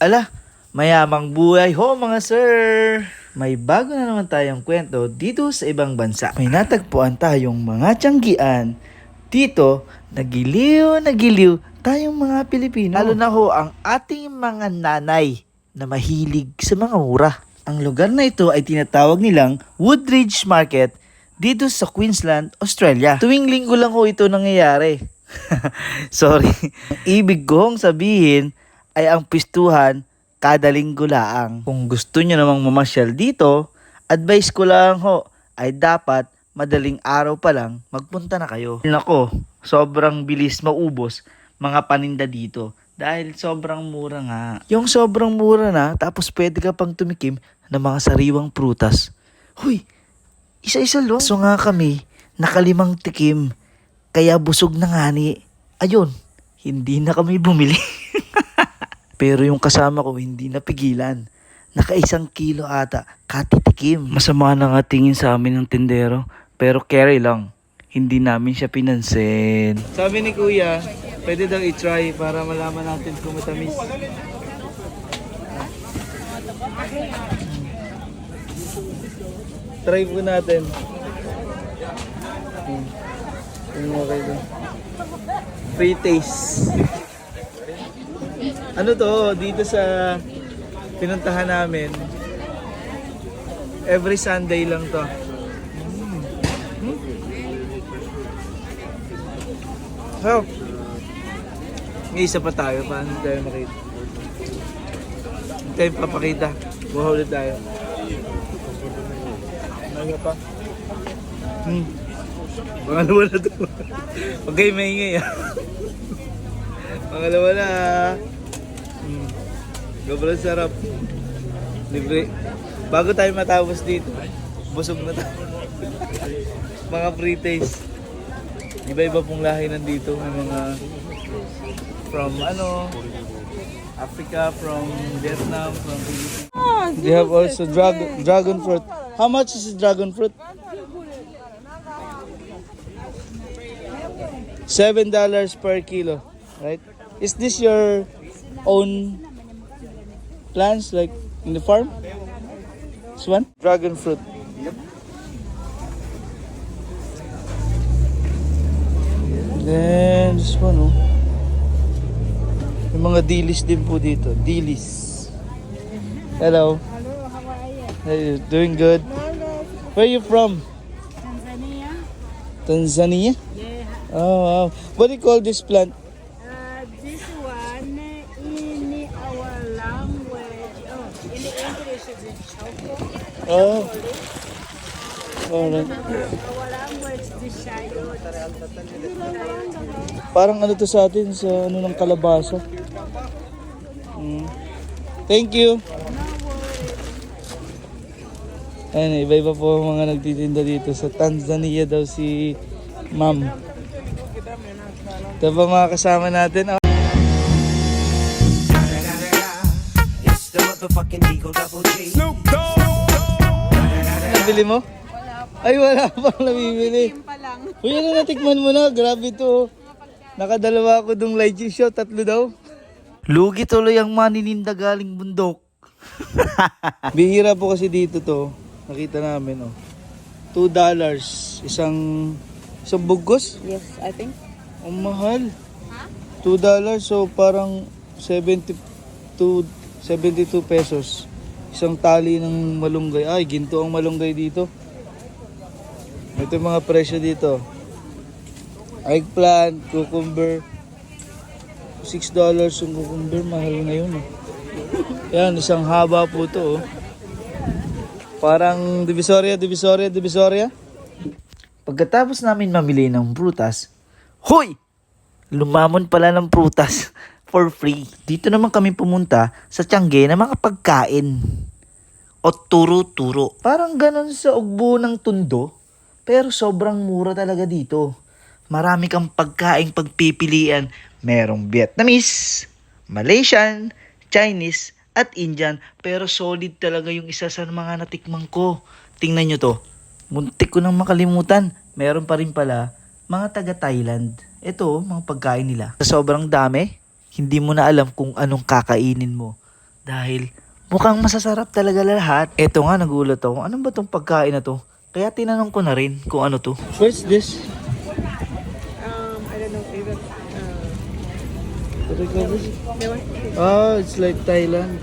Ala, mayamang buhay ho mga sir! May bago na naman tayong kwento dito sa ibang bansa. May natagpuan tayong mga tiyanggian. Dito, nagiliw tayong mga Pilipino. Lalo na ho ang ating mga nanay na mahilig sa mga mura. Ang lugar na ito ay tinatawag nilang Woodridge Market dito sa Queensland, Australia. Tuwing linggo lang ho ito nangyayari. Sorry. Ang ibig kong sabihin ay ang pistuhan kada linggo laang. Kung gusto nyo namang mamasyal dito, advice ko lang ho ay dapat madaling araw pa lang magpunta na kayo. Nako, sobrang bilis maubos mga paninda dito dahil sobrang mura nga. Yung sobrang mura na tapos pwede ka pang tumikim ng mga sariwang prutas. Huy, isa-isa lo. So nga kami, nakalimang tikim kaya busog na nga ni. Ayun, hindi na kami bumili. Pero yung kasama ko hindi napigilan. Naka-1 kilo ata, katitikim. Masama na nga tingin sa amin ng tindero, pero carry lang. Hindi namin siya pinansin. Sabi ni Kuya, pwede daw i-try para malaman natin kung matamis. Try po natin. Okay daw. Free taste. Ano to, dito sa pinuntahan namin, every Sunday lang to. So, may isa pa tayo, paano tayo makita? Hindi tayo papakita, buha ulit tayo. Ano pa? Pangalawa na to. Huwag kayo maingay ah. Pangalawa na. Sobrang sarap. Libre. Bago tayo matapos dito, busog na tayo. Mga free taste. Iba-iba pong lahi nandito. May mga from Africa, from Vietnam, from Philippines. They have also dragon fruit. How much is the dragon fruit? $7 per kilo, right? Is this your own plants, like in the farm? This one? Dragon fruit. Yep. Then this one, oh. May mga dilis din po dito. Dilis. Hello. Hello, how are you? Hey, doing good. Where are you from? Tanzania? Tanzania? Yeah. Oh, wow. What do you call this plant? This one in our language, in English is choco. Oh. Alright. Our language is shayot. Parang ano to sa atin, sa ano ng kalabasa. Thank you. Ayun, iba-iba po mga nagtitinda dito sa Tanzania daw si Ma'am. Ito ba mga kasama natin? Nabili mo? Ay, wala pang nabibili. Uy, ano natikman mo na? Grabe to. Nakadalawa ako dong lychee show, 3 daw. Lugi tuloy ang manininda galing bundok. Bihira po kasi dito to. Nakita namin, oh. $2. Isang bugos? Yes, I think. Ang mahal. $2. So parang 72 pesos. Isang tali ng malunggay. Ay, ginto ang malunggay dito. Ito yung mga presyo dito. Eggplant, cucumber. $6 yung cucumber. Mahal ngayon, eh. Yan, isang haba po to, oh. Parang Divisoria. Pagkatapos namin mamili ng prutas, hoy! Lumamon pala ng prutas for free. Dito naman kami pumunta sa Tiangge ng mga pagkain. O turo-turo. Parang ganun sa ugbo ng Tondo, pero sobrang mura talaga dito. Marami kang pagkaing pagpipilian. Merong Vietnamese, Malaysian, Chinese, at Indian, pero solid talaga yung isa sa mga natikman ko. Tingnan nyo to. Muntik ko nang makalimutan. Meron pa rin pala mga taga Thailand. Ito, mga pagkain nila. Sa sobrang dami, hindi mo na alam kung anong kakainin mo. Dahil mukhang masasarap talaga lahat. Eto nga, nagulat ako. Ano ba tong pagkain na to? Kaya tinanong ko na rin kung ano to. What's this? I don't know if What do you call this? Oh, it's like Thailand.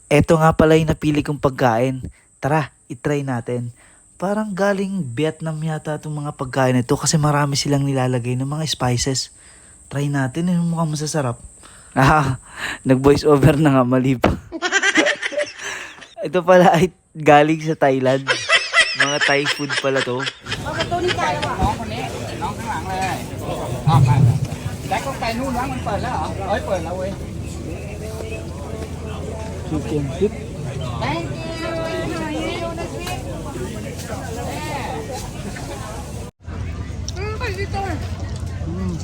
Eto nga pala yung napili kong pagkain. Tara, itry natin. Parang galing Vietnam yata itong mga pagkain nito kasi marami silang nilalagay ng mga spices. Try natin, yung mukhang masasarap. Ah, nag-voice over na nga, mali pa. Ito pala ay galing sa Thailand. Mga Thai food pala to. น้องคนนี้น้องข้างหลังเลยออกไปแจ็คก็ไปนู่นแล้วมันเปิดแล้วเหรอเอ้ยเปิดแล้วเว้ย Chicken soup. Thank you.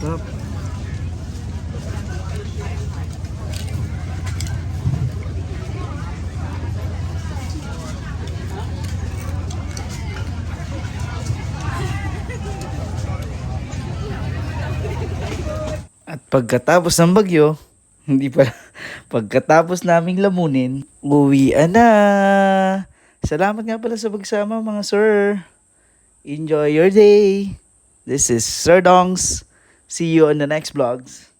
Sarap. At pagkatapos ng bagyo, hindi pala, pagkatapos naming lamunin, uwian na. Salamat nga pala sa pagsama mga sir. Enjoy your day. This is Sir Dongs. See you on the next vlogs.